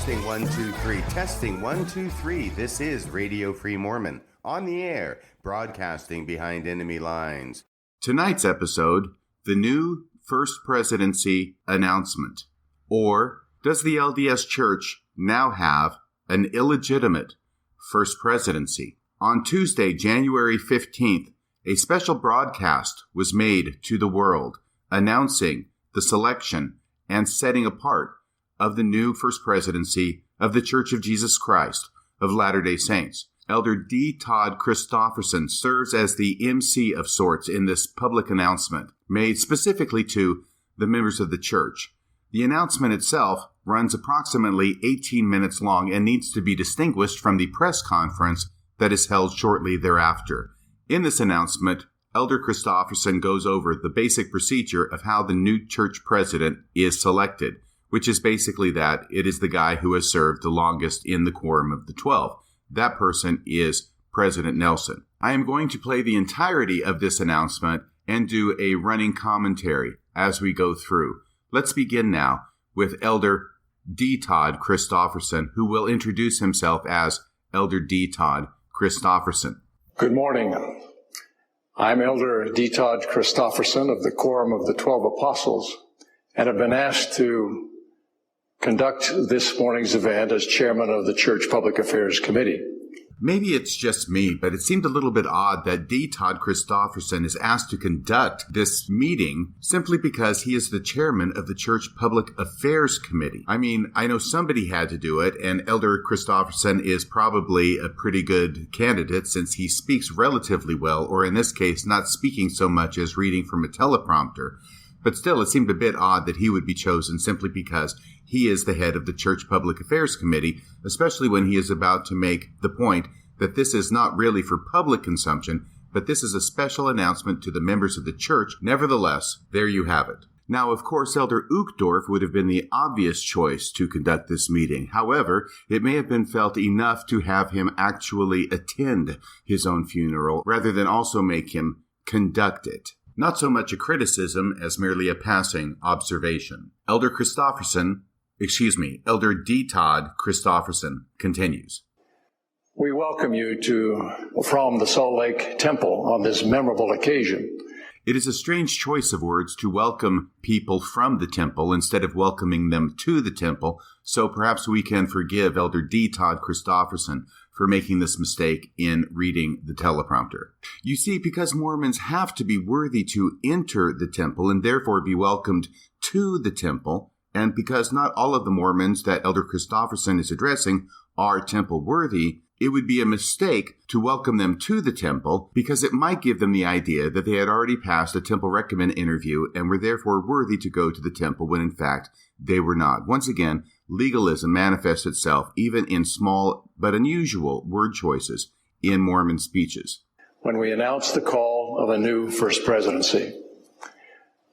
Testing 1 2 3. Testing 1 2 3. This is Radio Free Mormon on the air, broadcasting behind enemy lines. Tonight's episode: the new First Presidency announcement. Or does the LDS Church now have an illegitimate First Presidency? On Tuesday, January 15th, a special broadcast was made to the world announcing the selection and setting apart of the new First Presidency of the Church of Jesus Christ of Latter-day Saints. Elder D. Todd Christofferson serves as the MC of sorts in this public announcement, made specifically to the members of the church. The announcement itself runs approximately 18 minutes long and needs to be distinguished from the press conference that is held shortly thereafter. In this announcement, Elder Christofferson goes over the basic procedure of how the new church president is selected, which is basically that it is the guy who has served the longest in the Quorum of the 12. That person is President Nelson. I am going to play the entirety of this announcement and do a running commentary as we go through. Let's begin now with Elder D. Todd Christofferson, who will introduce himself as Elder D. Todd Christofferson. Good morning. I'm Elder D. Todd Christofferson of the Quorum of the 12 Apostles, and have been asked to conduct this morning's event as chairman of the Church Public Affairs Committee. Maybe it's just me, but it seemed a little bit odd that D. Todd Christofferson is asked to conduct this meeting simply because he is the chairman of the Church Public Affairs Committee. I mean, I know somebody had to do it, and Elder Christofferson is probably a pretty good candidate since he speaks relatively well, or in this case, not speaking so much as reading from a teleprompter. But still, it seemed a bit odd that he would be chosen simply because he is the head of the Church Public Affairs Committee, especially when he is about to make the point that this is not really for public consumption, but this is a special announcement to the members of the church. Nevertheless, there you have it. Now, of course, Elder Uchtdorf would have been the obvious choice to conduct this meeting. However, it may have been felt enough to have him actually attend his own funeral rather than also make him conduct it. Not so much a criticism as merely a passing observation. Elder D. Todd Christofferson continues. We welcome you from the Salt Lake Temple on this memorable occasion. It is a strange choice of words to welcome people from the temple instead of welcoming them to the temple, so perhaps we can forgive Elder D. Todd Christofferson for making this mistake in reading the teleprompter. You see, because Mormons have to be worthy to enter the temple and therefore be welcomed to the temple, and because not all of the Mormons that Elder Christofferson is addressing are temple worthy, it would be a mistake to welcome them to the temple because it might give them the idea that they had already passed a temple recommend interview and were therefore worthy to go to the temple when in fact they were not. Once again, legalism manifests itself even in small but unusual word choices in Mormon speeches. When we announce the call of a new First Presidency,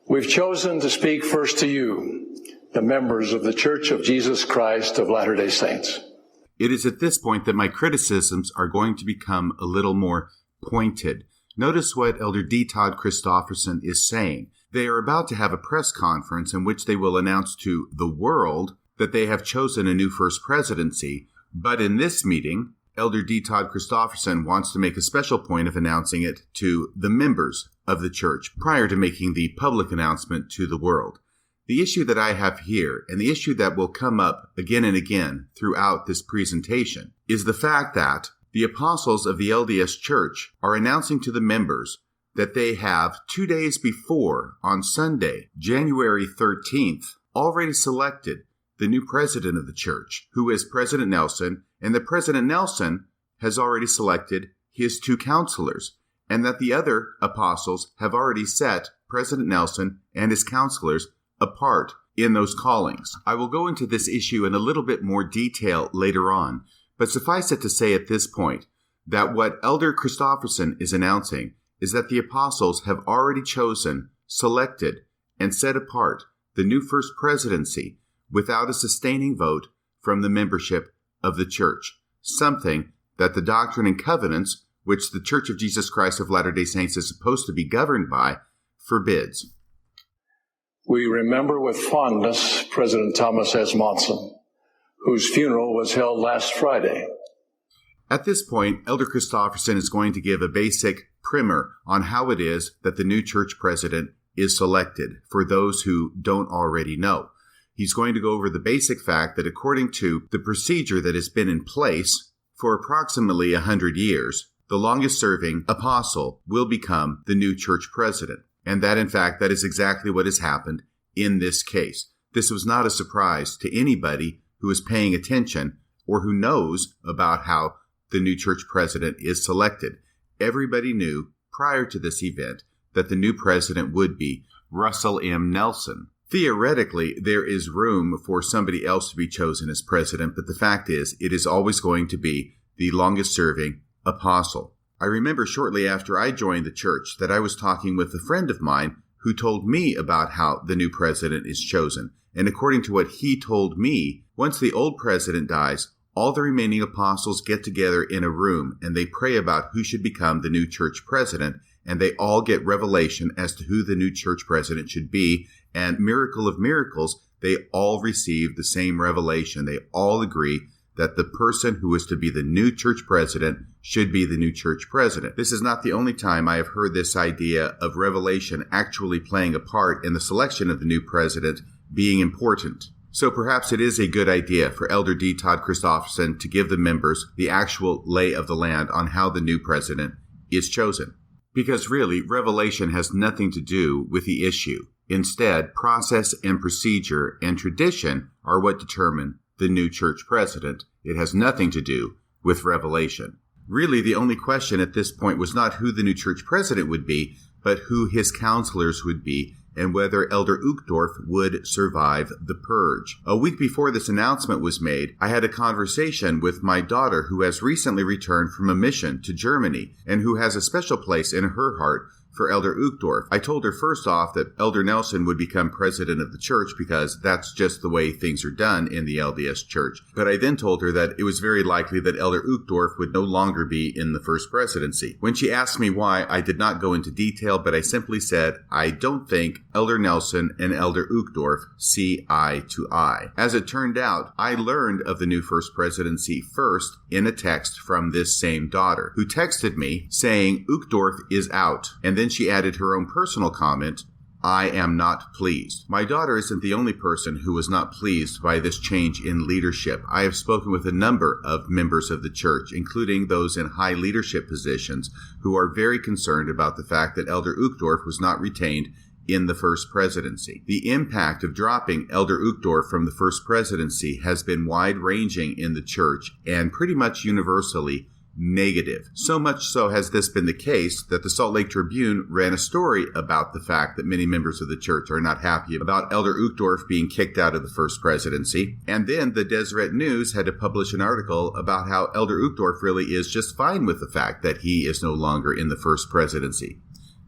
we've chosen to speak first to you, the members of the Church of Jesus Christ of Latter-day Saints. It is at this point that my criticisms are going to become a little more pointed. Notice what Elder D. Todd Christofferson is saying. They are about to have a press conference in which they will announce to the world that they have chosen a new First Presidency. But in this meeting, Elder D. Todd Christofferson wants to make a special point of announcing it to the members of the church prior to making the public announcement to the world. The issue that I have here, and the issue that will come up again and again throughout this presentation, is the fact that the apostles of the LDS Church are announcing to the members that they have 2 days before, on Sunday, January 13th, already selected the new president of the church, who is President Nelson, and that President Nelson has already selected his 2 counselors, and that the other apostles have already set President Nelson and his counselors apart in those callings. I will go into this issue in a little bit more detail later on, but suffice it to say at this point that what Elder Christofferson is announcing is that the apostles have already chosen, selected, and set apart the new First Presidency without a sustaining vote from the membership of the church, something that the Doctrine and Covenants, which the Church of Jesus Christ of Latter-day Saints is supposed to be governed by, forbids. We remember with fondness President Thomas S. Monson, whose funeral was held last Friday. At this point, Elder Christofferson is going to give a basic primer on how it is that the new church president is selected for those who don't already know. He's going to go over the basic fact that according to the procedure that has been in place for approximately 100 years, the longest-serving apostle will become the new church president. And that, in fact, that is exactly what has happened in this case. This was not a surprise to anybody who is paying attention or who knows about how the new church president is selected. Everybody knew prior to this event that the new president would be Russell M. Nelson. Theoretically, there is room for somebody else to be chosen as president, but the fact is, it is always going to be the longest-serving apostle. I remember shortly after I joined the church that I was talking with a friend of mine who told me about how the new president is chosen. And according to what he told me, once the old president dies, all the remaining apostles get together in a room and they pray about who should become the new church president, and they all get revelation as to who the new church president should be. And miracle of miracles, they all receive the same revelation. They all agree that the person who is to be the new church president should be the new church president. This is not the only time I have heard this idea of revelation actually playing a part in the selection of the new president being important. So perhaps it is a good idea for Elder D. Todd Christofferson to give the members the actual lay of the land on how the new president is chosen. Because really, revelation has nothing to do with the issue. Instead, process and procedure and tradition are what determine the new church president. It has nothing to do with revelation. Really, the only question at this point was not who the new church president would be, but who his counselors would be, and whether Elder Uchtdorf would survive the purge. A week before this announcement was made, I had a conversation with my daughter who has recently returned from a mission to Germany and who has a special place in her heart for Elder Uchtdorf. I told her first off that Elder Nelson would become president of the church because that's just the way things are done in the LDS Church. But I then told her that it was very likely that Elder Uchtdorf would no longer be in the First Presidency. When she asked me why, I did not go into detail, but I simply said, I don't think Elder Nelson and Elder Uchtdorf see eye to eye. As it turned out, I learned of the new First Presidency first in a text from this same daughter, who texted me saying Uchtdorf is out, and then she added her own personal comment, I am not pleased. My daughter isn't the only person who was not pleased by this change in leadership. I have spoken with a number of members of the church, including those in high leadership positions, who are very concerned about the fact that Elder Uchtdorf was not retained in the First Presidency. The impact of dropping Elder Uchtdorf from the First Presidency has been wide-ranging in the church and pretty much universally negative. So much so has this been the case that the Salt Lake Tribune ran a story about the fact that many members of the church are not happy about Elder Uchtdorf being kicked out of the First Presidency. And then the Deseret News had to publish an article about how Elder Uchtdorf really is just fine with the fact that he is no longer in the First Presidency.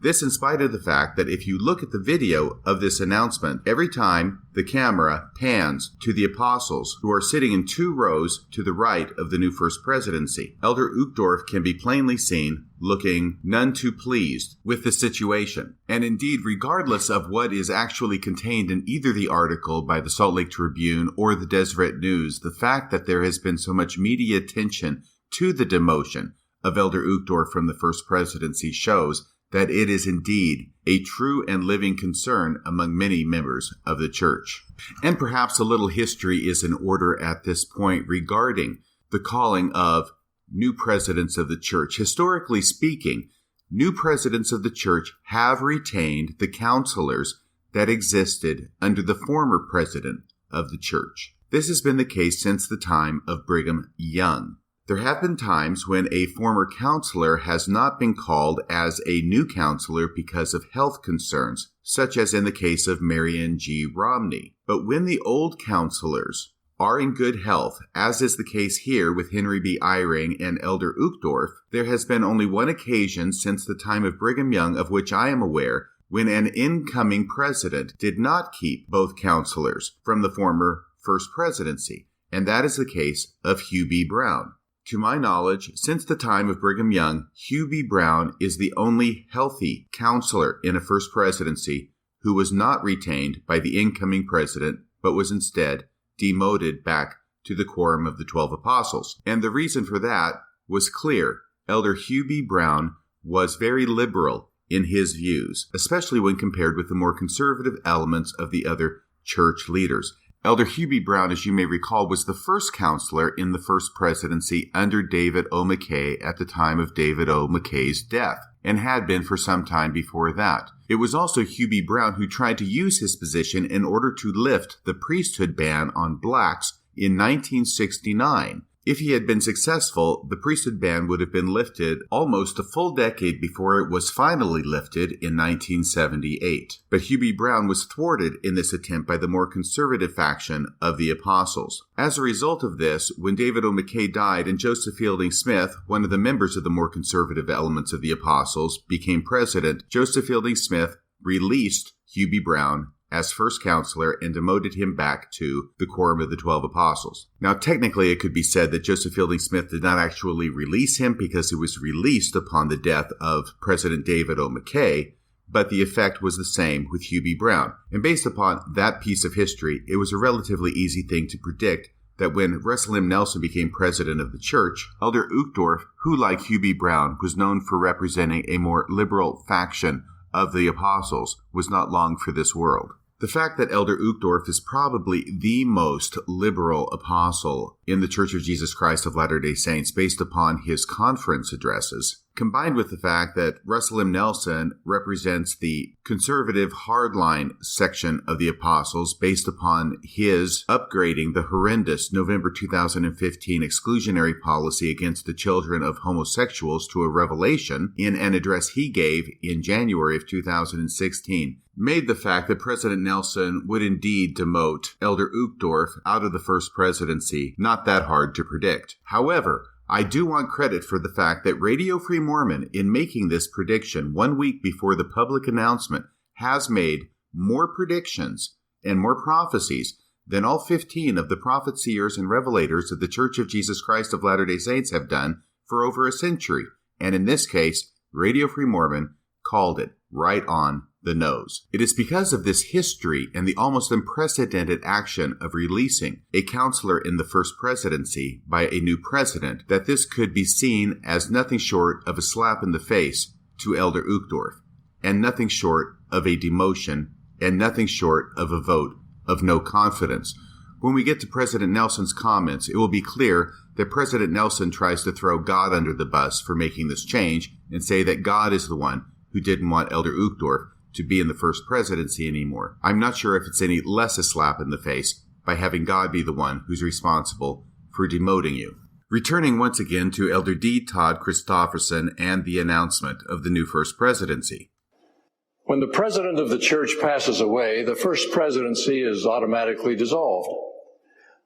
This in spite of the fact that if you look at the video of this announcement, every time the camera pans to the apostles who are sitting in 2 rows to the right of the new First Presidency, Elder Uchtdorf can be plainly seen looking none too pleased with the situation. And indeed, regardless of what is actually contained in either the article by the Salt Lake Tribune or the Deseret News, the fact that there has been so much media attention to the demotion of Elder Uchtdorf from the First Presidency shows that it is indeed a true and living concern among many members of the church. And perhaps a little history is in order at this point regarding the calling of new presidents of the church. Historically speaking, new presidents of the church have retained the counselors that existed under the former president of the church. This has been the case since the time of Brigham Young. There have been times when a former counselor has not been called as a new counselor because of health concerns, such as in the case of Marion G. Romney. But when the old counselors are in good health, as is the case here with Henry B. Eyring and Elder Uchtdorf, there has been only one occasion since the time of Brigham Young of which I am aware when an incoming president did not keep both counselors from the former First Presidency, and that is the case of Hugh B. Brown. To my knowledge, since the time of Brigham Young, Hugh B. Brown is the only healthy counselor in a First Presidency who was not retained by the incoming president, but was instead demoted back to the Quorum of the 12 Apostles. And the reason for that was clear. Elder Hugh B. Brown was very liberal in his views, especially when compared with the more conservative elements of the other church leaders. Elder Hugh B. Brown, as you may recall, was the first counselor in the First Presidency under David O. McKay at the time of David O. McKay's death, and had been for some time before that. It was also Hugh B. Brown who tried to use his position in order to lift the priesthood ban on blacks in 1969. If he had been successful, the priesthood ban would have been lifted almost a full decade before it was finally lifted in 1978. But Hugh B. Brown was thwarted in this attempt by the more conservative faction of the Apostles. As a result of this, when David O. McKay died and Joseph Fielding Smith, one of the members of the more conservative elements of the Apostles, became president, Joseph Fielding Smith released Hugh B. Brown as first counselor and demoted him back to the Quorum of the 12 Apostles. Now, technically, it could be said that Joseph Fielding Smith did not actually release him because it was released upon the death of President David O. McKay, but the effect was the same with Hugh B. Brown. And based upon that piece of history, it was a relatively easy thing to predict that when Russell M. Nelson became president of the church, Elder Uchtdorf, who like Hugh B. Brown was known for representing a more liberal faction of the Apostles, was not long for this world. The fact that Elder Uchtdorf is probably the most liberal apostle in the Church of Jesus Christ of Latter-day Saints based upon his conference addresses, combined with the fact that Russell M. Nelson represents the conservative hardline section of the apostles based upon his upgrading the horrendous November 2015 exclusionary policy against the children of homosexuals to a revelation in an address he gave in January of 2016, made the fact that President Nelson would indeed demote Elder Uchtdorf out of the First Presidency not that hard to predict. However, I do want credit for the fact that Radio Free Mormon, in making this prediction 1 week before the public announcement, has made more predictions and more prophecies than all 15 of the prophet seers and revelators of the Church of Jesus Christ of Latter-day Saints have done for over a century. And in this case, Radio Free Mormon called it right on the nose. It is because of this history and the almost unprecedented action of releasing a counselor in the First Presidency by a new president that this could be seen as nothing short of a slap in the face to Elder Uchtdorf, and nothing short of a demotion, and nothing short of a vote of no confidence. When we get to President Nelson's comments, it will be clear that President Nelson tries to throw God under the bus for making this change and say that God is the one who didn't want Elder Uchtdorf to be in the First Presidency anymore. I'm not sure if it's any less a slap in the face by having God be the one who's responsible for demoting you. Returning once again to Elder D. Todd Christofferson and the announcement of the new First Presidency. When the president of the church passes away, the First Presidency is automatically dissolved.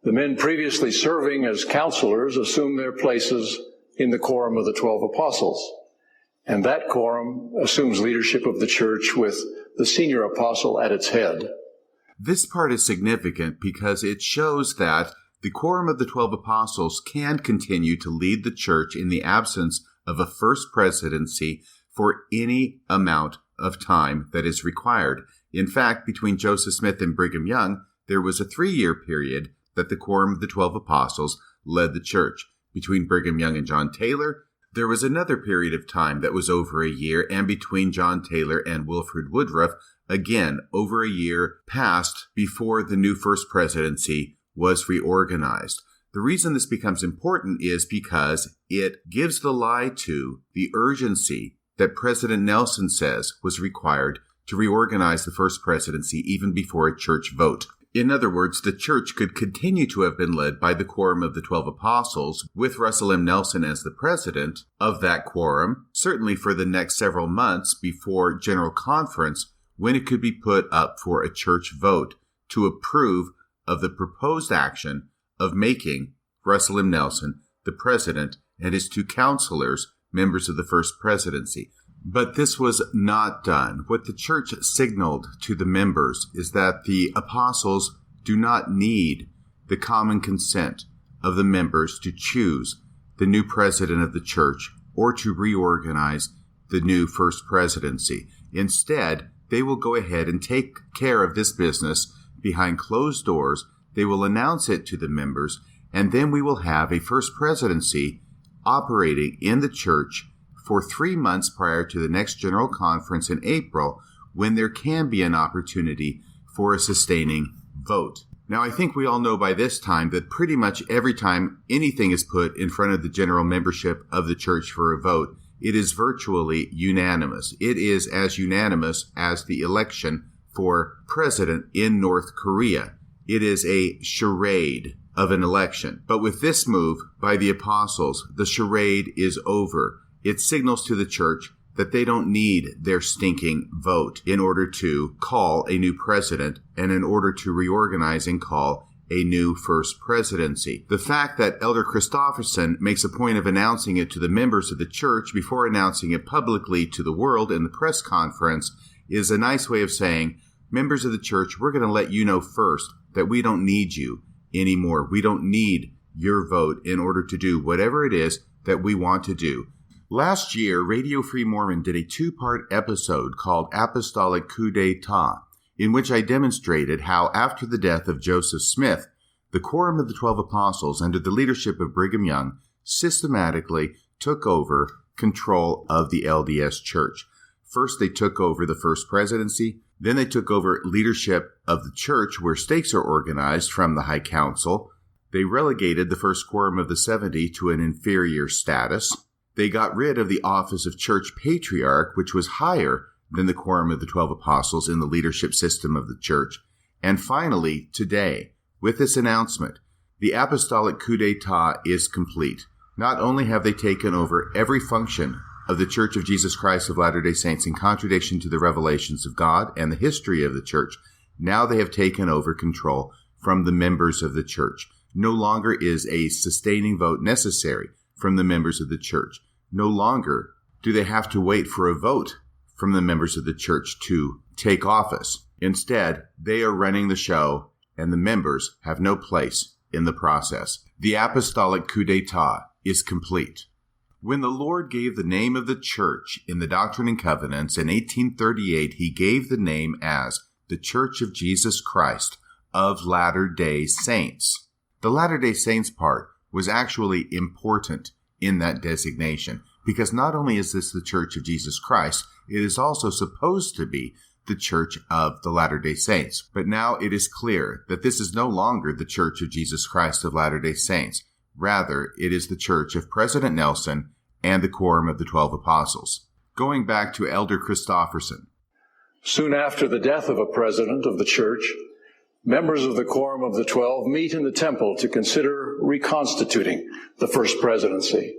The men previously serving as counselors assume their places in the Quorum of the 12 Apostles. And that quorum assumes leadership of the church with the senior apostle at its head. This part is significant because it shows that the Quorum of the 12 Apostles can continue to lead the church in the absence of a First Presidency for any amount of time that is required. In fact, between Joseph Smith and Brigham Young, there was a 3-year period that the Quorum of the 12 Apostles led the church. Between Brigham Young and John Taylor, there was another period of time that was over a year, and between John Taylor and Wilford Woodruff, again, over a year passed before the new First Presidency was reorganized. The reason this becomes important is because it gives the lie to the urgency that President Nelson says was required to reorganize the First Presidency even before a church vote. In other words, the church could continue to have been led by the Quorum of the 12 Apostles, with Russell M. Nelson as the president of that quorum, certainly for the next several months before General Conference, when it could be put up for a church vote to approve of the proposed action of making Russell M. Nelson the president and his 2 counselors members of the First Presidency. But this was not done. What the church signaled to the members is that the apostles do not need the common consent of the members to choose the new president of the church or to reorganize the new First Presidency. Instead, they will go ahead and take care of this business behind closed doors. They will announce it to the members, and then we will have a First Presidency operating in the church for 3 months prior to the next General Conference in April, when there can be an opportunity for a sustaining vote. Now, I think we all know by this time that pretty much every time anything is put in front of the general membership of the church for a vote, it is virtually unanimous. It is as unanimous as the election for president in North Korea. It is a charade of an election. But with this move by the apostles, the charade is over. It signals to the church that they don't need their stinking vote in order to call a new president and in order to reorganize and call a new First Presidency. The fact that Elder Christofferson makes a point of announcing it to the members of the church before announcing it publicly to the world in the press conference is a nice way of saying, members of the church, we're going to let you know first that we don't need you anymore. We don't need your vote in order to do whatever it is that we want to do. Last year, Radio Free Mormon did a 2-part episode called Apostolic Coup d'etat, in which I demonstrated how, after the death of Joseph Smith, the Quorum of the 12 Apostles, under the leadership of Brigham Young, systematically took over control of the LDS Church. First, they took over the First Presidency. Then they took over leadership of the church, where stakes are organized from the High Council. They relegated the First Quorum of the 70 to an inferior status. They got rid of the office of Church Patriarch, which was higher than the Quorum of the 12 Apostles in the leadership system of the church. And finally, today, with this announcement, the Apostolic Coup d'etat is complete. Not only have they taken over every function of the Church of Jesus Christ of Latter-day Saints in contradiction to the revelations of God and the history of the church, now they have taken over control from the members of the church. No longer is a sustaining vote necessary from the members of the church. No longer do they have to wait for a vote from the members of the church to take office. Instead, they are running the show, and the members have no place in the process. The apostolic coup d'etat is complete. When the Lord gave the name of the church in the Doctrine and Covenants in 1838, he gave the name as the Church of Jesus Christ of Latter-day Saints. The Latter-day Saints part was actually important in that designation, because not only is this the Church of Jesus Christ, it is also supposed to be the Church of the Latter-day Saints. But now it is clear that this is no longer the Church of Jesus Christ of Latter-day Saints. Rather, it is the Church of President Nelson and the Quorum of the 12 Apostles. Going back to Elder Christofferson. Soon after the death of a president of the church, members of the Quorum of the 12 meet in the temple to consider reconstituting the First Presidency.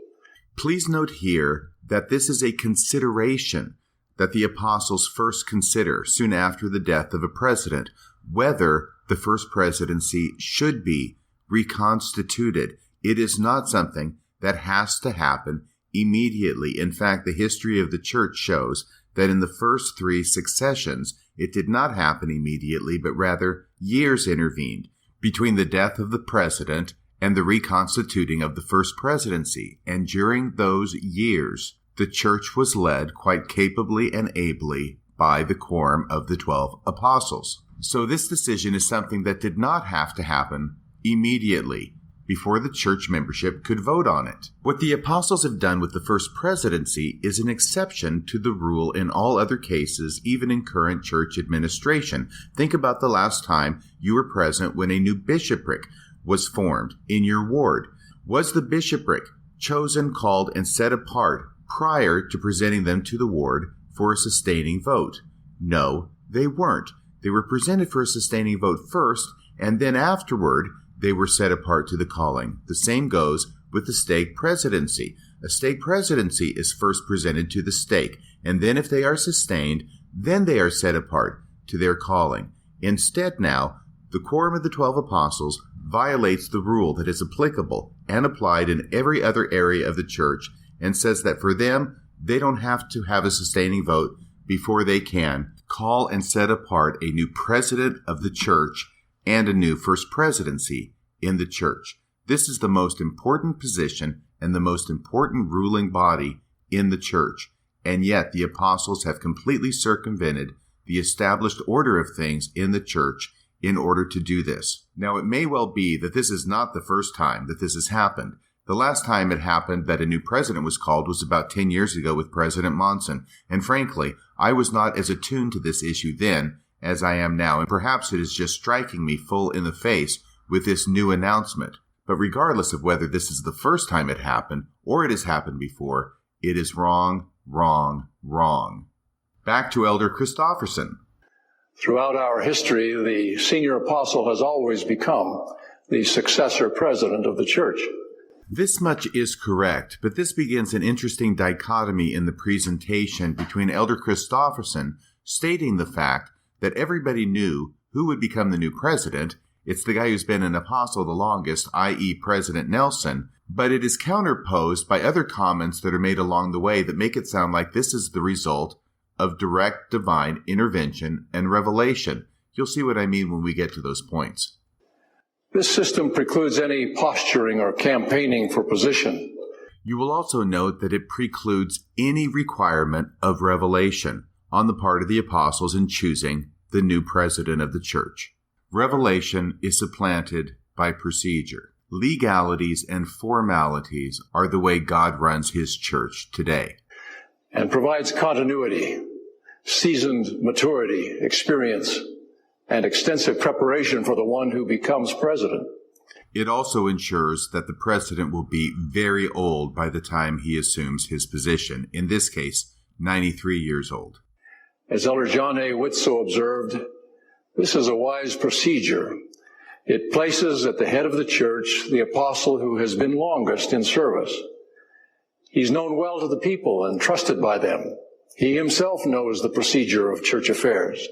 Please note here that this is a consideration that the apostles first consider soon after the death of a president, whether the First Presidency should be reconstituted. It is not something that has to happen immediately. In fact, the history of the church shows that in the first 3 successions, it did not happen immediately, but rather years intervened between the death of the president and the reconstituting of the First Presidency. And during those years, the church was led quite capably and ably by the Quorum of the 12 Apostles. So this decision is something that did not have to happen immediately before the church membership could vote on it. What the apostles have done with the First Presidency is an exception to the rule in all other cases, even in current church administration. Think about the last time you were present when a new bishopric was formed in your ward. Was the bishopric chosen, called, and set apart prior to presenting them to the ward for a sustaining vote? No, they weren't. They were presented for a sustaining vote first, and then afterward, they were set apart to the calling. The same goes with the stake presidency. A stake presidency is first presented to the stake, and then if they are sustained, then they are set apart to their calling. Instead now, the Quorum of the 12 Apostles violates the rule that is applicable and applied in every other area of the church, and says that for them, they don't have to have a sustaining vote before they can call and set apart a new president of the church and a new First Presidency in the church. This is the most important position and the most important ruling body in the church, and yet the apostles have completely circumvented the established order of things in the church in order to do this. Now, it may well be that this is not the first time that this has happened. The last time it happened that a new president was called was about 10 years ago with President Monson, and frankly, I was not as attuned to this issue then as I am now, and perhaps it is just striking me full in the face with this new announcement. But regardless of whether this is the first time it happened or it has happened before, it is wrong, wrong, wrong. Back to Elder Christofferson. Throughout our history, the senior apostle has always become the successor president of the church. This much is correct, but this begins an interesting dichotomy in the presentation between Elder Christofferson stating the fact that everybody knew who would become the new president. It's the guy who's been an apostle the longest, i.e. President Nelson, but it is counterposed by other comments that are made along the way that make it sound like this is the result of direct divine intervention and revelation. You'll see what I mean when we get to those points. This system precludes any posturing or campaigning for position. You will also note that it precludes any requirement of revelation on the part of the apostles in choosing the new president of the church. Revelation is supplanted by procedure. Legalities and formalities are the way God runs his church today. And provides continuity, seasoned maturity, experience, and extensive preparation for the one who becomes president. It also ensures that the president will be very old by the time he assumes his position, in this case, 93 years old. As Elder John A. Whitsoe observed, this is a wise procedure. It places at the head of the church the apostle who has been longest in service. He's known well to the people and trusted by them. He himself knows the procedure of church affairs.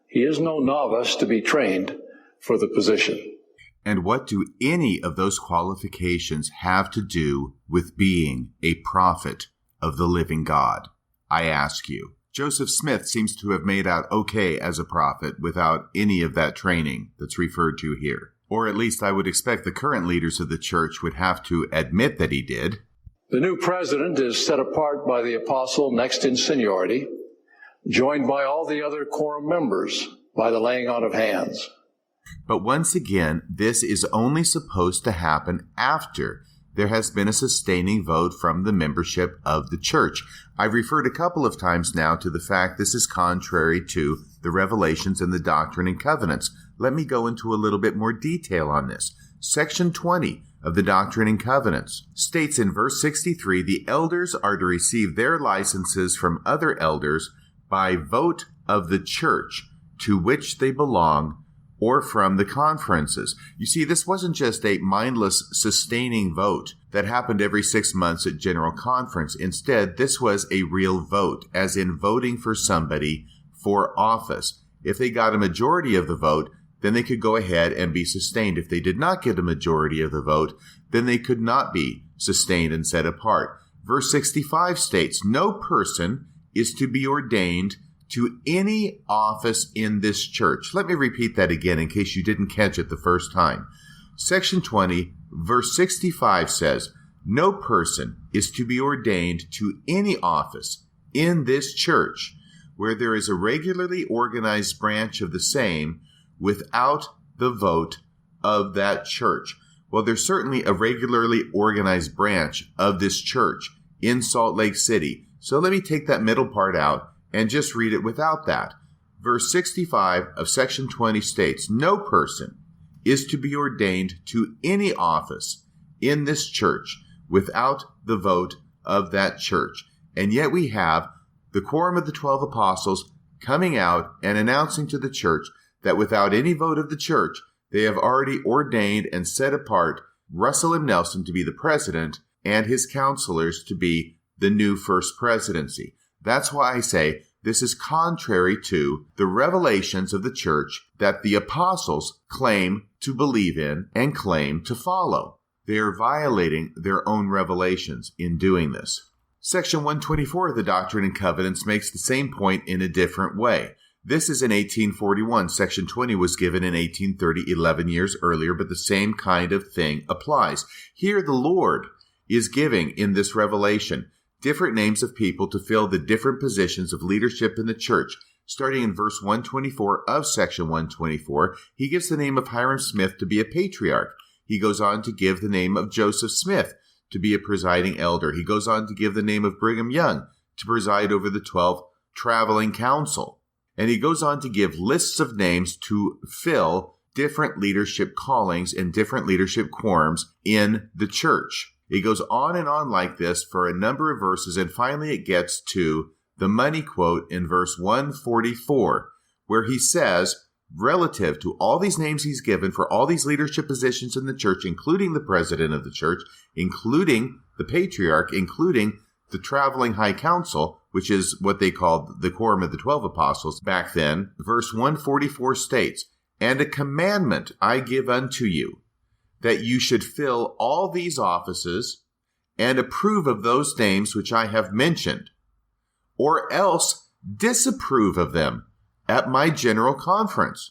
He is no novice to be trained for the position. And what do any of those qualifications have to do with being a prophet of the living God? I ask you. Joseph Smith seems to have made out okay as a prophet without any of that training that's referred to here. Or at least I would expect the current leaders of the church would have to admit that he did. The new president is set apart by the apostle next in seniority, joined by all the other quorum members by the laying on of hands. But once again, this is only supposed to happen after there has been a sustaining vote from the membership of the church. I've referred a couple of times now to the fact this is contrary to the revelations and the Doctrine and Covenants. Let me go into a little bit more detail on this. Section 20 of the Doctrine and Covenants states in verse 63, the elders are to receive their licenses from other elders by vote of the church to which they belong, or from the conferences. You see, this wasn't just a mindless sustaining vote that happened every 6 months at General Conference. Instead, this was a real vote, as in voting for somebody for office. If they got a majority of the vote, then they could go ahead and be sustained. If they did not get a majority of the vote, then they could not be sustained and set apart. Verse 65 states, no person is to be ordained to any office in this church. Let me repeat that again in case you didn't catch it the first time. Section 20, verse 65 says, no person is to be ordained to any office in this church where there is a regularly organized branch of the same without the vote of that church. Well, there's certainly a regularly organized branch of this church in Salt Lake City. So let me take that middle part out and just read it without that. Verse 65 of section 20 states, no person is to be ordained to any office in this church without the vote of that church. And yet we have the quorum of the 12 apostles coming out and announcing to the church that without any vote of the church, they have already ordained and set apart Russell M. Nelson to be the president and his counselors to be the new First Presidency. That's why I say this is contrary to the revelations of the church that the apostles claim to believe in and claim to follow. They are violating their own revelations in doing this. Section 124 of the Doctrine and Covenants makes the same point in a different way. This is in 1841. Section 20 was given in 1830, 11 years earlier, but the same kind of thing applies. Here the Lord is giving in this revelation different names of people to fill the different positions of leadership in the church. Starting in verse 124 of section 124, he gives the name of Hyrum Smith to be a patriarch. He goes on to give the name of Joseph Smith to be a presiding elder. He goes on to give the name of Brigham Young to preside over the 12 traveling council. And he goes on to give lists of names to fill different leadership callings and different leadership quorums in the church. It goes on and on like this for a number of verses, and finally it gets to the money quote in verse 144, where he says, relative to all these names he's given for all these leadership positions in the church, including the president of the church, including the patriarch, including the traveling high council, which is what they called the quorum of the 12 apostles back then, verse 144 states, "And a commandment I give unto you, that you should fill all these offices and approve of those names which I have mentioned, or else disapprove of them at my general conference."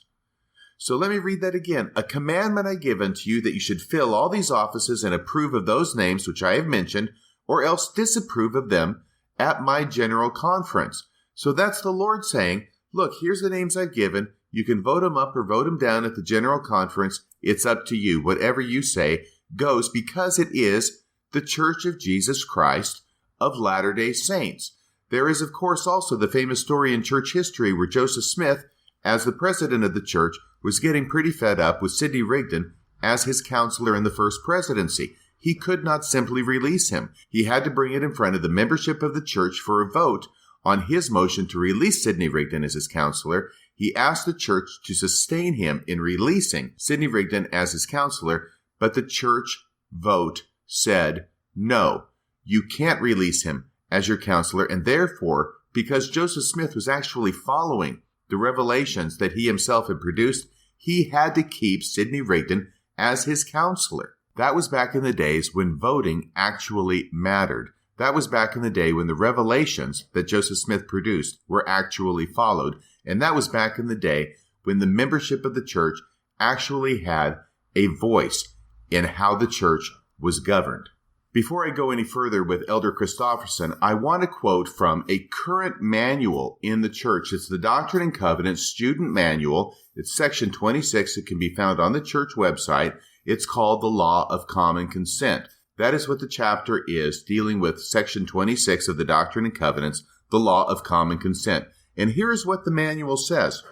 So let me read that again. "A commandment I give unto you, that you should fill all these offices and approve of those names which I have mentioned, or else disapprove of them at my general conference." So that's the Lord saying, look, here's the names I've given. You can vote them up or vote them down at the general conference. It's up to you. Whatever you say goes, because it is the Church of Jesus Christ of Latter-day Saints. There is, of course, also the famous story in church history where Joseph Smith, as the president of the church, was getting pretty fed up with Sidney Rigdon as his counselor in the First Presidency. He could not simply release him. He had to bring it in front of the membership of the church for a vote on his motion to release Sidney Rigdon as his counselor. He asked the church to sustain him in releasing Sidney Rigdon as his counselor, but the church vote said, no, you can't release him as your counselor, and therefore, because Joseph Smith was actually following the revelations that he himself had produced, he had to keep Sidney Rigdon as his counselor. That was back in the days when voting actually mattered. That was back in the day when the revelations that Joseph Smith produced were actually followed. And that was back in the day when the membership of the church actually had a voice in how the church was governed. Before I go any further with Elder Christofferson, I want to quote from a current manual in the church. It's the Doctrine and Covenants Student Manual. It's section 26. It can be found on the church website. It's called the Law of Common Consent. That is what the chapter is, dealing with section 26 of the Doctrine and Covenants, the Law of Common Consent. And here is what the manual says.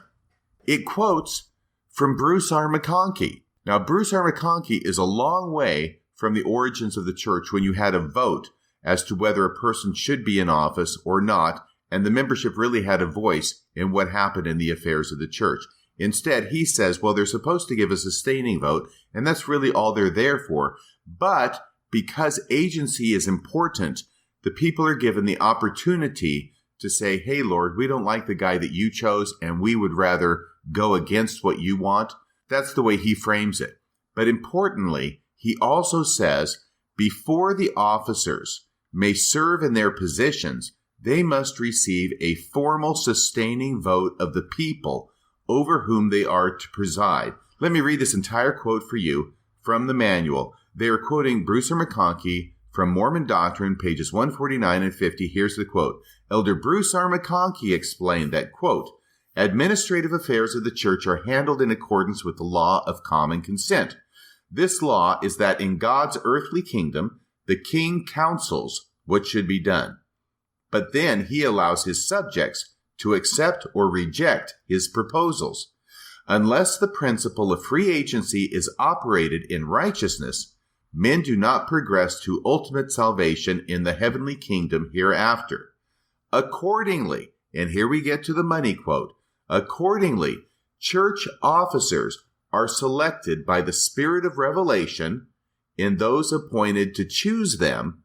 It quotes from Bruce R. McConkie. Now, Bruce R. McConkie is a long way from the origins of the church when you had a vote as to whether a person should be in office or not, and the membership really had a voice in what happened in the affairs of the church. Instead, he says, well, they're supposed to give a sustaining vote, and that's really all they're there for. But because agency is important, the people are given the opportunity to say, hey, Lord, we don't like the guy that you chose, and we would rather go against what you want. That's the way he frames it. But importantly, he also says, before the officers may serve in their positions, they must receive a formal sustaining vote of the people over whom they are to preside. Let me read this entire quote for you from the manual. They are quoting Bruce R. McConkie from Mormon Doctrine, pages 149 and 50. Here's the quote. Elder Bruce R. McConkie explained that, quote, administrative affairs of the church are handled in accordance with the law of common consent. This law is that in God's earthly kingdom, the king counsels what should be done. But then he allows his subjects to accept or reject his proposals. Unless the principle of free agency is operated in righteousness, men do not progress to ultimate salvation in the heavenly kingdom hereafter. Accordingly, and here we get to the money quote, accordingly, church officers are selected by the Spirit of revelation in those appointed to choose them,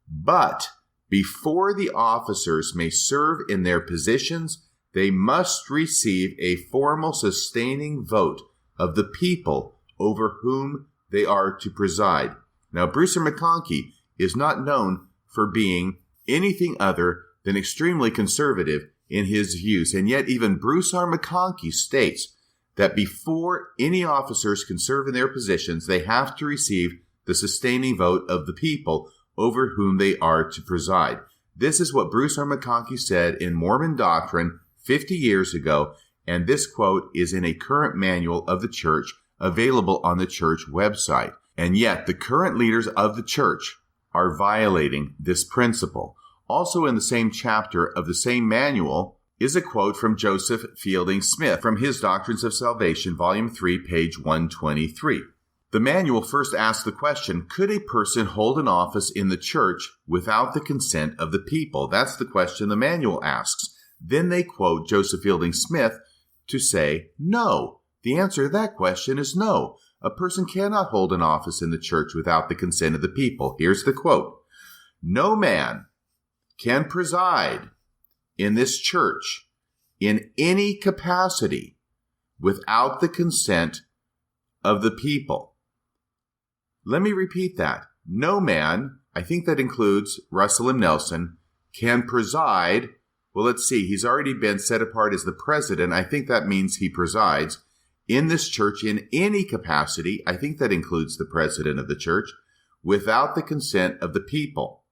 but before the officers may serve in their positions, they must receive a formal sustaining vote of the people over whom they are to preside. Now, Bruce R. McConkie is not known for being anything other than extremely conservative in his views, and yet even Bruce R. McConkie states that before any officers can serve in their positions, they have to receive the sustaining vote of the people over whom they are to preside. This is what Bruce R. McConkie said in Mormon Doctrine 50 years ago, and this quote is in a current manual of the church available on the church website. And yet, the current leaders of the church are violating this principle. Also in the same chapter of the same manual is a quote from Joseph Fielding Smith from his Doctrines of Salvation, Volume 3, page 123. The manual first asks the question, could a person hold an office in the church without the consent of the people? That's the question the manual asks. Then they quote Joseph Fielding Smith to say, no. The answer to that question is no. A person cannot hold an office in the church without the consent of the people. Here's the quote. No man can preside in this church in any capacity without the consent of the people. Let me repeat that. No man, I think that includes Russell M. Nelson, can preside. Well, let's see. He's already been set apart as the president. I think that means he presides in this church in any capacity. I think that includes the president of the church, without the consent of the people.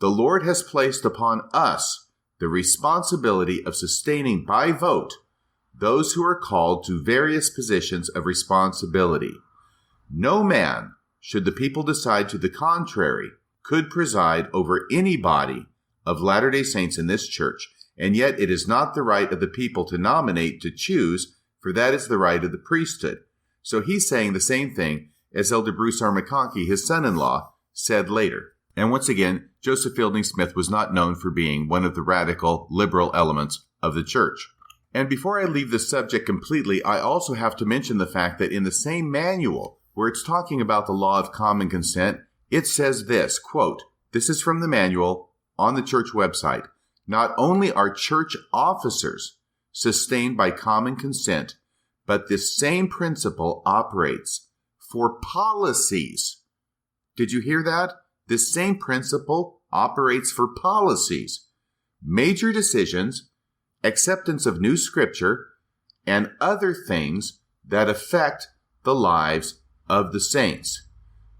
The Lord has placed upon us the responsibility of sustaining by vote those who are called to various positions of responsibility. No man, should the people decide to the contrary, could preside over any body of Latter-day Saints in this church, and yet it is not the right of the people to nominate, to choose, for that is the right of the priesthood. So he's saying the same thing as Elder Bruce R. McConkie, his son-in-law, said later. And once again, Joseph Fielding Smith was not known for being one of the radical liberal elements of the church. And before I leave this subject completely, I also have to mention the fact that in the same manual, where it's talking about the law of common consent, it says this, quote, this is from the manual on the church website, not only are church officers sustained by common consent, but this same principle operates for policies. Did you hear that? This same principle operates for policies, major decisions, acceptance of new scripture, and other things that affect the lives of the saints.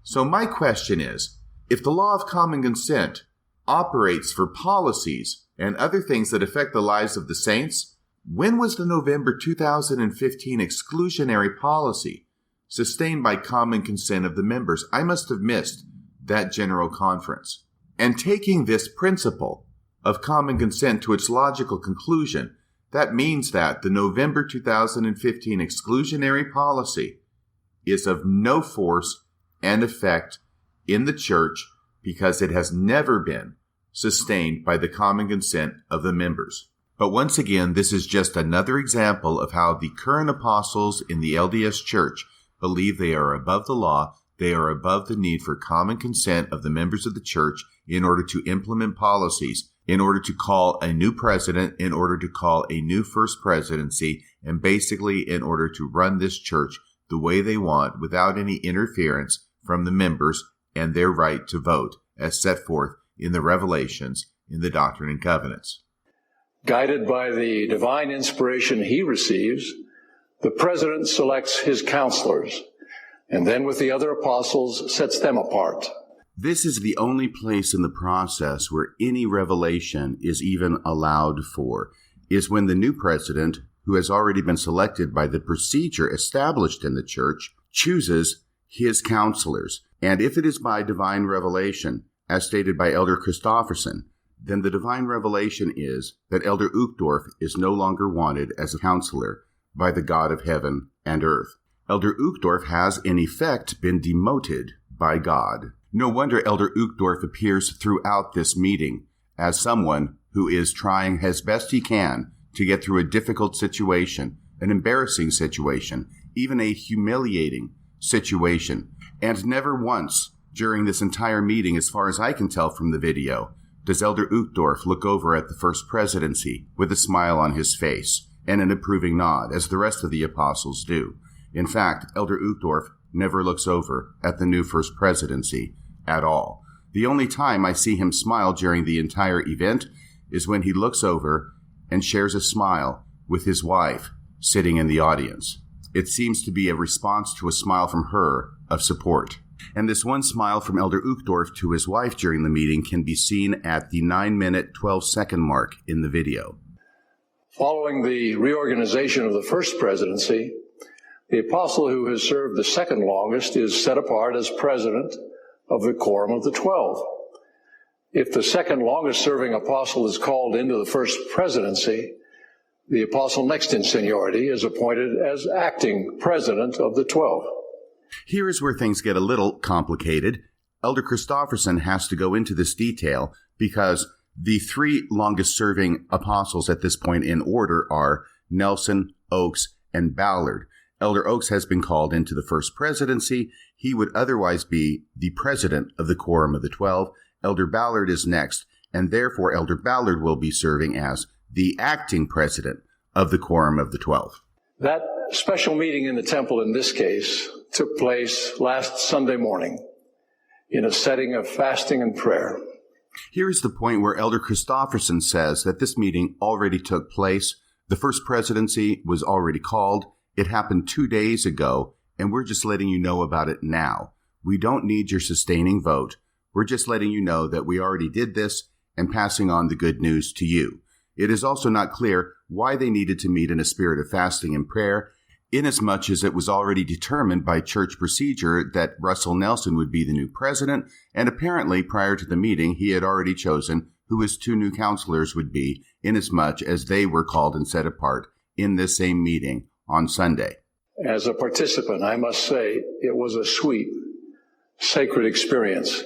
So my question is, if the law of common consent operates for policies and other things that affect the lives of the saints, when was the November 2015 exclusionary policy sustained by common consent of the members? I must have missed that general conference. And taking this principle of common consent to its logical conclusion, that means that the November 2015 exclusionary policy is of no force and effect in the church because it has never been sustained by the common consent of the members. But once again, this is just another example of how the current apostles in the LDS Church believe they are above the law. They are above the need for common consent of the members of the church in order to implement policies, in order to call a new president, in order to call a new First Presidency, and basically in order to run this church the way they want without any interference from the members and their right to vote, as set forth in the Revelations in the Doctrine and Covenants. Guided by the divine inspiration he receives, the president selects his counselors, and then with the other apostles sets them apart. This is the only place in the process where any revelation is even allowed for, is when the new president, who has already been selected by the procedure established in the church, chooses his counselors. And if it is by divine revelation, as stated by Elder Christofferson, then the divine revelation is that Elder Uchtdorf is no longer wanted as a counselor by the God of heaven and earth. Elder Uchtdorf has, in effect, been demoted by God. No wonder Elder Uchtdorf appears throughout this meeting as someone who is trying as best he can to get through a difficult situation, an embarrassing situation, even a humiliating situation. And never once during this entire meeting, as far as I can tell from the video, does Elder Uchtdorf look over at the First Presidency with a smile on his face and an approving nod, as the rest of the apostles do. In fact, Elder Uchtdorf never looks over at the new First Presidency at all. The only time I see him smile during the entire event is when he looks over and shares a smile with his wife sitting in the audience. It seems to be a response to a smile from her of support. And this one smile from Elder Uchtdorf to his wife during the meeting can be seen at the 9-minute, 12-second mark in the video. Following the reorganization of the First Presidency, the apostle who has served the second longest is set apart as president of the Quorum of the 12. If the second longest serving apostle is called into the First Presidency, the apostle next in seniority is appointed as acting president of the 12. Here is where things get a little complicated. Elder Christofferson has to go into this detail because the three longest-serving apostles at this point in order are Nelson, Oakes, and Ballard. Elder Oakes has been called into the First Presidency. He would otherwise be the president of the Quorum of the 12. Elder Ballard is next, and therefore Elder Ballard will be serving as the acting president of the Quorum of the 12. That special meeting in the temple in this case took place last Sunday morning in a setting of fasting and prayer. Here is the point where Elder Christofferson says that this meeting already took place. The First Presidency was already called. It happened 2 days ago, and we're just letting you know about it now. We don't need your sustaining vote. We're just letting you know that we already did this and passing on the good news to you. It is also not clear why they needed to meet in a spirit of fasting and prayer, inasmuch as it was already determined by church procedure that Russell Nelson would be the new president, and apparently prior to the meeting he had already chosen who his two new counselors would be, inasmuch as they were called and set apart in this same meeting on Sunday. As a participant, I must say it was a sweet, sacred experience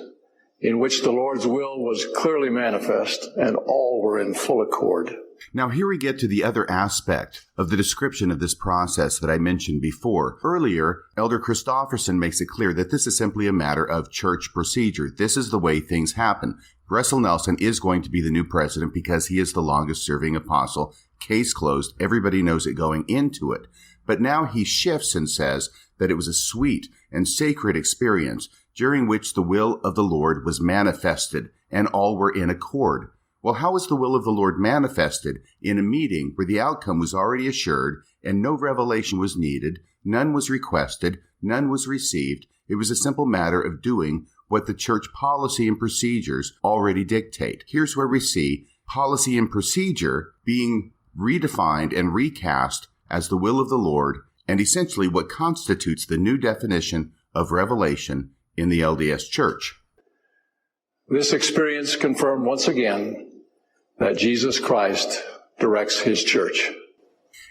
in which the Lord's will was clearly manifest and all were in full accord. Now here we get to the other aspect of the description of this process that I mentioned before. Earlier, Elder Christofferson makes it clear that this is simply a matter of church procedure. This is the way things happen. Russell Nelson is going to be the new president because he is the longest serving apostle. Case closed. Everybody knows it going into it. But now he shifts and says that it was a sweet and sacred experience during which the will of the Lord was manifested and all were in accord. Well, how was the will of the Lord manifested in a meeting where the outcome was already assured and no revelation was needed, none was requested, none was received? It was a simple matter of doing what the church policy and procedures already dictate. Here's where we see policy and procedure being redefined and recast as the will of the Lord, and essentially what constitutes the new definition of revelation in the LDS Church. This experience confirmed once again that Jesus Christ directs his church.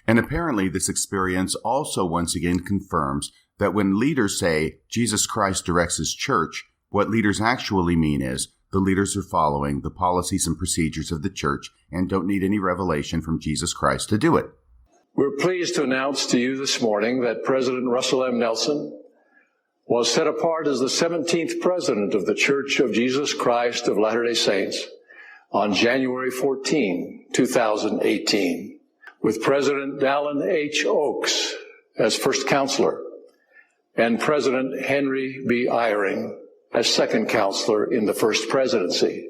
And apparently this experience also once again confirms that when leaders say Jesus Christ directs his church, what leaders actually mean is the leaders are following the policies and procedures of the church and don't need any revelation from Jesus Christ to do it. We're pleased to announce to you this morning that President Russell M. Nelson was set apart as the 17th president of the Church of Jesus Christ of Latter-day Saints on January 14, 2018, with President Dallin H. Oakes as first counselor and President Henry B. Eyring as second counselor in the First Presidency.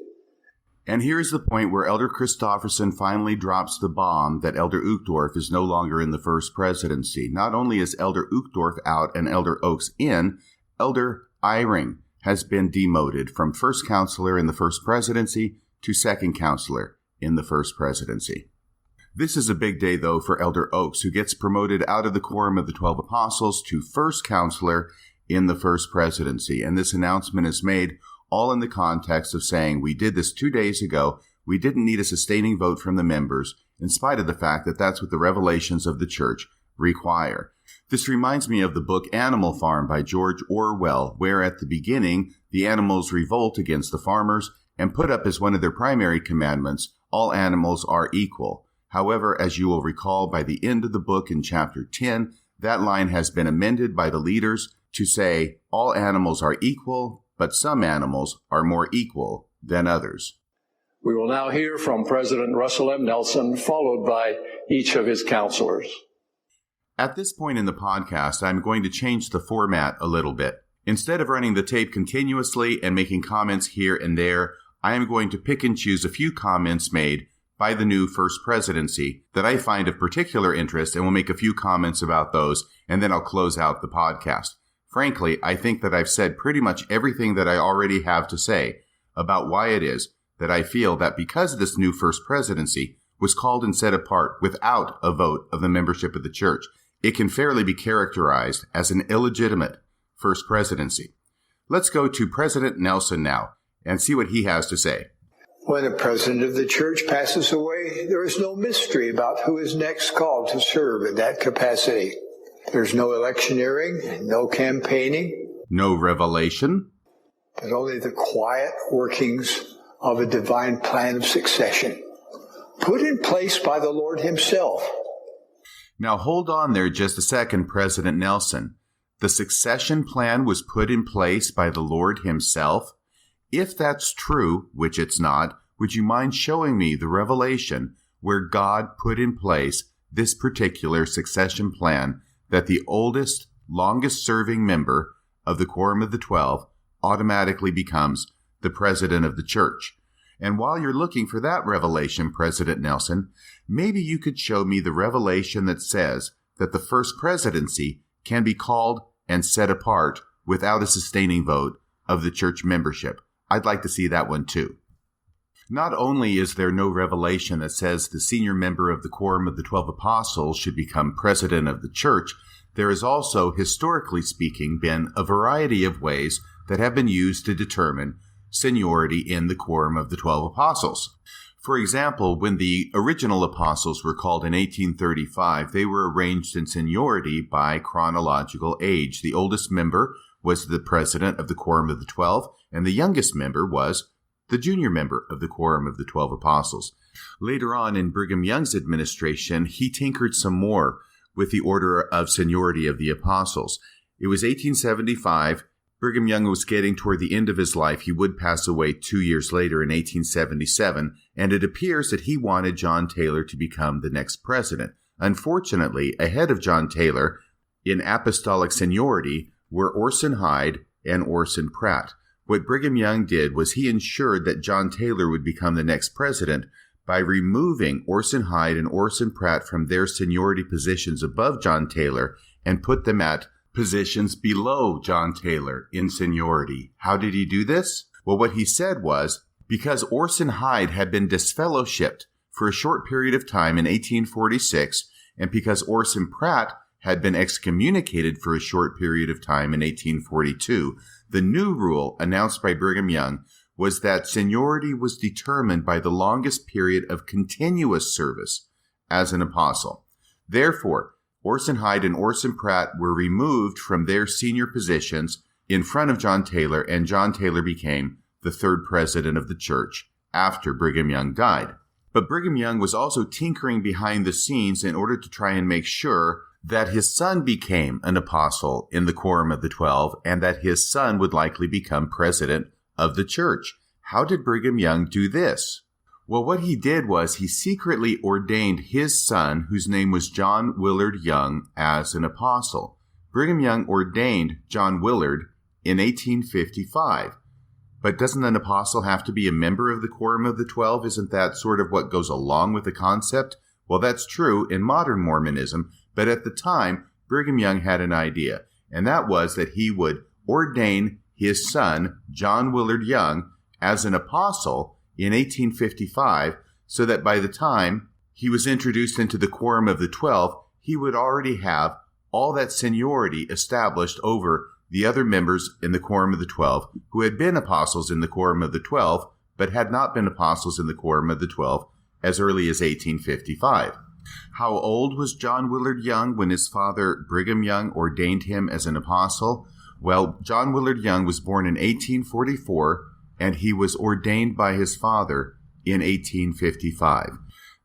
And here's the point where Elder Christofferson finally drops the bomb that Elder Uchtdorf is no longer in the First Presidency. Not only is Elder Uchtdorf out and Elder Oakes in, Elder Eyring has been demoted from first counselor in the First Presidency to second counselor in the First Presidency. This is a big day, though, for Elder Oakes, who gets promoted out of the Quorum of the 12 Apostles to first counselor in the First Presidency. And this announcement is made all in the context of saying, we did this 2 days ago. We didn't need a sustaining vote from the members, in spite of the fact that that's what the revelations of the church require. This reminds me of the book Animal Farm by George Orwell, where at the beginning, the animals revolt against the farmers and put up as one of their primary commandments, all animals are equal. However, as you will recall, by the end of the book in chapter 10, that line has been amended by the leaders to say all animals are equal, but some animals are more equal than others. We will now hear from President Russell M. Nelson, followed by each of his counselors. At this point in the podcast, I'm going to change the format a little bit. Instead of running the tape continuously and making comments here and there, I am going to pick and choose a few comments made by the new First Presidency that I find of particular interest, and will make a few comments about those, and then I'll close out the podcast. Frankly, I think that I've said pretty much everything that I already have to say about why it is that I feel that because of this new First Presidency, was called and set apart without a vote of the membership of the church, it can fairly be characterized as an illegitimate First Presidency. Let's go to President Nelson now and see what he has to say. When a president of the church passes away, there is no mystery about who is next called to serve in that capacity. There's no electioneering, no campaigning, no revelation, but only the quiet workings of a divine plan of succession, put in place by the Lord himself. Now hold on there just a second, President Nelson. The succession plan was put in place by the Lord himself? If that's true, which it's not, would you mind showing me the revelation where God put in place this particular succession plan that the oldest, longest-serving member of the Quorum of the 12 automatically becomes the president of the church? And while you're looking for that revelation, President Nelson, maybe you could show me the revelation that says that the First Presidency can be called and set apart without a sustaining vote of the church membership. I'd like to see that one too. Not only is there no revelation that says the senior member of the Quorum of the 12 Apostles should become president of the church, there has also, historically speaking, been a variety of ways that have been used to determine seniority in the Quorum of the 12 Apostles. For example, when the original apostles were called in 1835, they were arranged in seniority by chronological age. The oldest member was the president of the Quorum of the 12, and the youngest member was the junior member of the Quorum of the 12 Apostles. Later on in Brigham Young's administration, he tinkered some more with the order of seniority of the apostles. It was 1875. Brigham Young was getting toward the end of his life. He would pass away 2 years later in 1877, and it appears that he wanted John Taylor to become the next president. Unfortunately, ahead of John Taylor in apostolic seniority were Orson Hyde and Orson Pratt. What Brigham Young did was he ensured that John Taylor would become the next president by removing Orson Hyde and Orson Pratt from their seniority positions above John Taylor and put them at positions below John Taylor in seniority. How did he do this? Well, what he said was, because Orson Hyde had been disfellowshipped for a short period of time in 1846, and because Orson Pratt had been excommunicated for a short period of time in 1842, the new rule announced by Brigham Young was that seniority was determined by the longest period of continuous service as an apostle. Therefore, Orson Hyde and Orson Pratt were removed from their senior positions in front of John Taylor, and John Taylor became the third president of the church after Brigham Young died. But Brigham Young was also tinkering behind the scenes in order to try and make sure that his son became an apostle in the Quorum of the 12, and that his son would likely become president of the church. How did Brigham Young do this? Well, what he did was he secretly ordained his son, whose name was John Willard Young, as an apostle. Brigham Young ordained John Willard in 1855. But doesn't an apostle have to be a member of the Quorum of the 12? Isn't that sort of what goes along with the concept? Well, that's true in modern Mormonism, but at the time, Brigham Young had an idea, and that was that he would ordain his son, John Willard Young, as an apostle in 1855, so that by the time he was introduced into the Quorum of the 12, he would already have all that seniority established over the other members in the Quorum of the 12 who had been apostles in the Quorum of the 12, but had not been apostles in the Quorum of the 12 as early as 1855. How old was John Willard Young when his father, Brigham Young, ordained him as an apostle? Well, John Willard Young was born in 1844, and he was ordained by his father in 1855.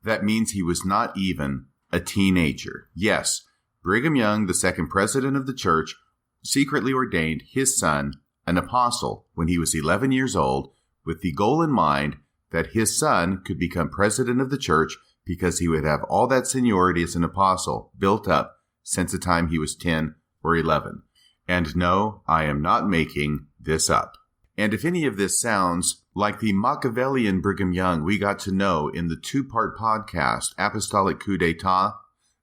That means he was not even a teenager. Yes, Brigham Young, the second president of the church, secretly ordained his son an apostle when he was 11 years old, with the goal in mind that his son could become president of the church because he would have all that seniority as an apostle built up since the time he was 10 or 11. And no, I am not making this up. And if any of this sounds like the Machiavellian Brigham Young we got to know in the 2-part podcast, Apostolic Coup d'etat,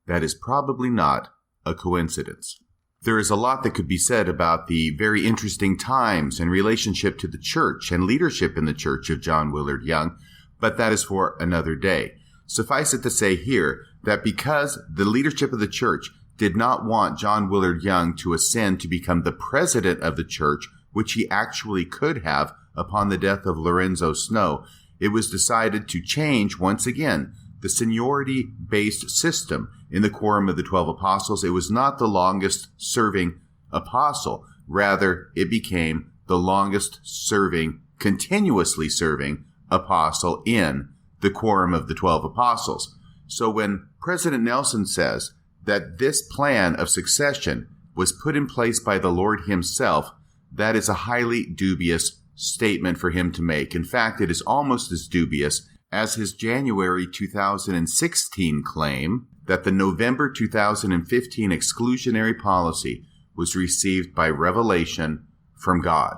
that is probably not a coincidence. There is a lot that could be said about the very interesting times and relationship to the church and leadership in the church of John Willard Young, but that is for another day. Suffice it to say here that because the leadership of the church did not want John Willard Young to ascend to become the president of the church, which he actually could have upon the death of Lorenzo Snow, it was decided to change once again the seniority-based system in the Quorum of the 12 Apostles. It was not the longest-serving apostle. Rather, it became the longest-serving, continuously serving apostle in the Quorum of the 12 Apostles. So when President Nelson says that this plan of succession was put in place by the Lord himself, that is a highly dubious statement for him to make. In fact, it is almost as dubious as his January 2016 claim that the November 2015 exclusionary policy was received by revelation from God.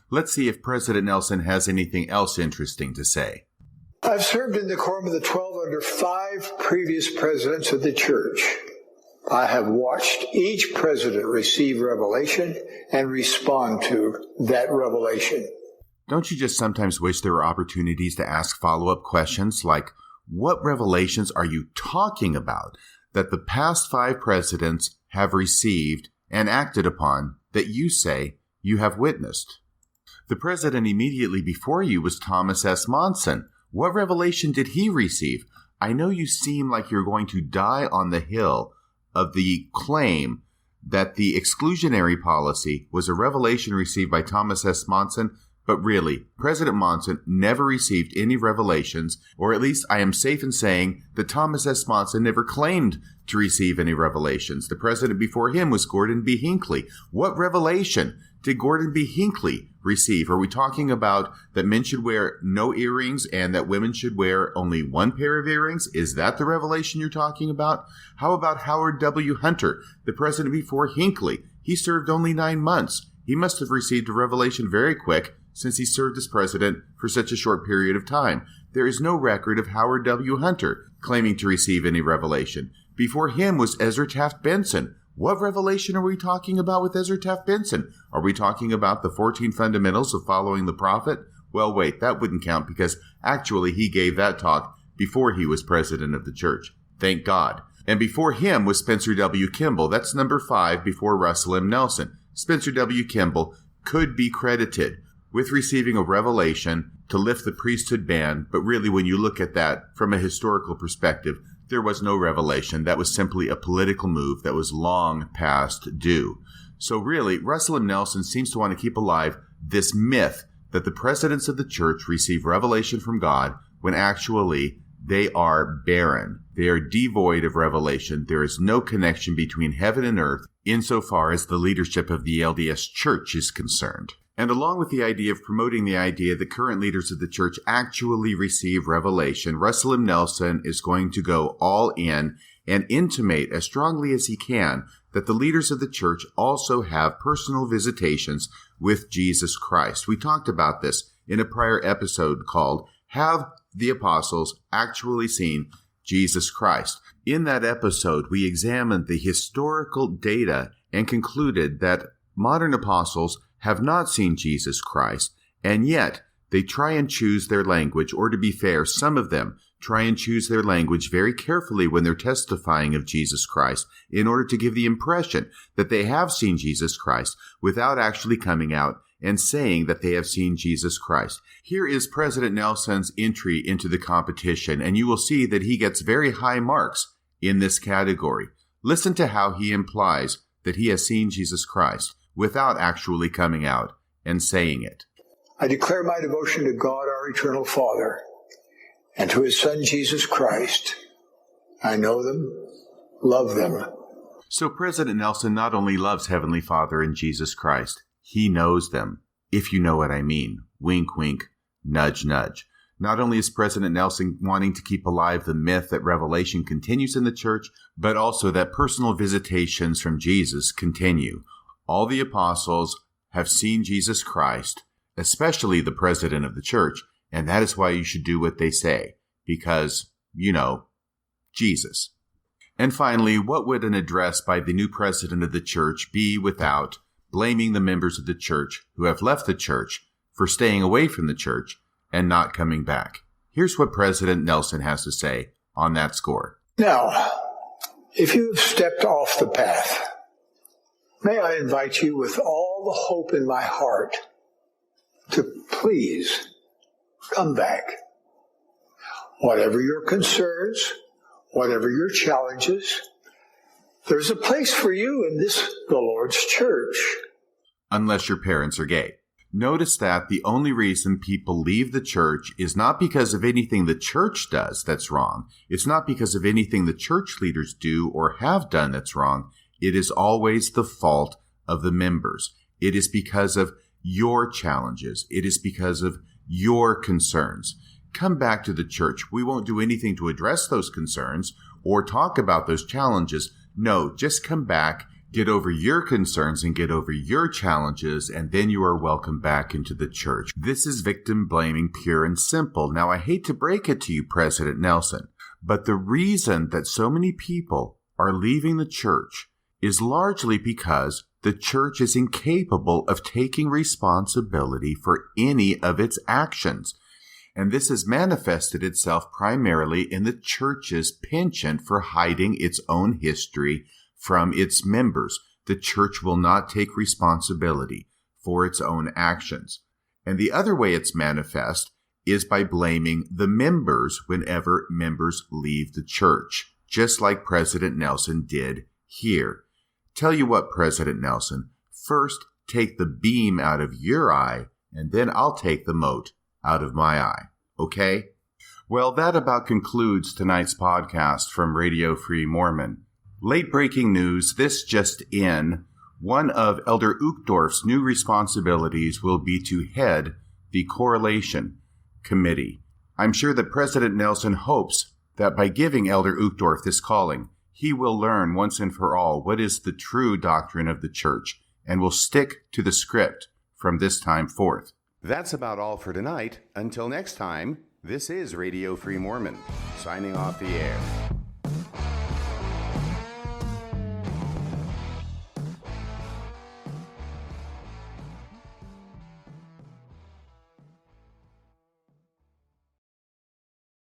Let's see if President Nelson has anything else interesting to say. I've served in the Quorum of the 12 under 5 previous presidents of the church. I have watched each president receive revelation and respond to that revelation. Don't you just sometimes wish there were opportunities to ask follow-up questions like, what revelations are you talking about that the past 5 presidents have received and acted upon that you say you have witnessed? The president immediately before you was Thomas S. Monson. What revelation did he receive? I know you seem like you're going to die on the hill of the claim that the exclusionary policy was a revelation received by Thomas S. Monson, but really, President Monson never received any revelations, or at least I am safe in saying that Thomas S. Monson never claimed to receive any revelations. The president before him was Gordon B. Hinckley. What revelation did Gordon B. Hinckley receive? Are we talking about that men should wear no earrings and that women should wear only one pair of earrings? Is that the revelation you're talking about? How about Howard W. Hunter, the president before Hinckley? He served only 9 months. He must have received a revelation very quick since he served as president for such a short period of time. There is no record of Howard W. Hunter claiming to receive any revelation. Before him was Ezra Taft Benson. What revelation are we talking about with Ezra Taft Benson? Are we talking about the 14 fundamentals of following the prophet? Well, wait, that wouldn't count because actually he gave that talk before he was president of the church. Thank God. And before him was Spencer W. Kimball. That's number 5 before Russell M. Nelson. Spencer W. Kimball could be credited with receiving a revelation to lift the priesthood ban, but really when you look at that from a historical perspective, there was no revelation. That was simply a political move that was long past due. So really, Russell M. Nelson seems to want to keep alive this myth that the presidents of the church receive revelation from God when actually they are barren. They are devoid of revelation. There is no connection between heaven and earth insofar as the leadership of the LDS Church is concerned. And along with the idea of promoting the idea that current leaders of the church actually receive revelation, Russell M. Nelson is going to go all in and intimate as strongly as he can that the leaders of the church also have personal visitations with Jesus Christ. We talked about this in a prior episode called Have the Apostles Actually Seen Jesus Christ? In that episode, we examined the historical data and concluded that modern apostles have not seen Jesus Christ, and yet they try and choose their language, or to be fair, some of them try and choose their language very carefully when they're testifying of Jesus Christ in order to give the impression that they have seen Jesus Christ without actually coming out and saying that they have seen Jesus Christ. Here is President Nelson's entry into the competition, and you will see that he gets very high marks in this category. Listen to how he implies that he has seen Jesus Christ without actually coming out and saying it. I declare my devotion to God, our eternal Father, and to his Son, Jesus Christ. I know them, love them. So President Nelson not only loves Heavenly Father and Jesus Christ, he knows them, if you know what I mean. Wink, wink, nudge, nudge. Not only is President Nelson wanting to keep alive the myth that revelation continues in the church, but also that personal visitations from Jesus continue. All the apostles have seen Jesus Christ, especially the president of the church, and that is why you should do what they say, because, you know, Jesus. And finally, what would an address by the new president of the church be without blaming the members of the church who have left the church for staying away from the church and not coming back? Here's what President Nelson has to say on that score. Now, if you have stepped off the path, may I invite you with all the hope in my heart to please come back. Whatever your concerns, whatever your challenges, there's a place for you in the Lord's church. Unless your parents are gay. Notice that the only reason people leave the church is not because of anything the church does that's wrong. It's not because of anything the church leaders do or have done that's wrong. It is always the fault of the members. It is because of your challenges. It is because of your concerns. Come back to the church. We won't do anything to address those concerns or talk about those challenges. No, just come back, get over your concerns and get over your challenges, and then you are welcome back into the church. This is victim blaming, pure and simple. Now, I hate to break it to you, President Nelson, but the reason that so many people are leaving the church is largely because the church is incapable of taking responsibility for any of its actions. And this has manifested itself primarily in the church's penchant for hiding its own history from its members. The church will not take responsibility for its own actions. And the other way it's manifest is by blaming the members whenever members leave the church, just like President Nelson did here. Tell you what, President Nelson, first take the beam out of your eye, and then I'll take the mote out of my eye. Okay? Well, that about concludes tonight's podcast from Radio Free Mormon. Late breaking news, this just in. One of Elder Uchtdorf's new responsibilities will be to head the Correlation Committee. I'm sure that President Nelson hopes that by giving Elder Uchtdorf this calling, he will learn once and for all what is the true doctrine of the church and will stick to the script from this time forth. That's about all for tonight. Until next time, this is Radio Free Mormon, signing off the air.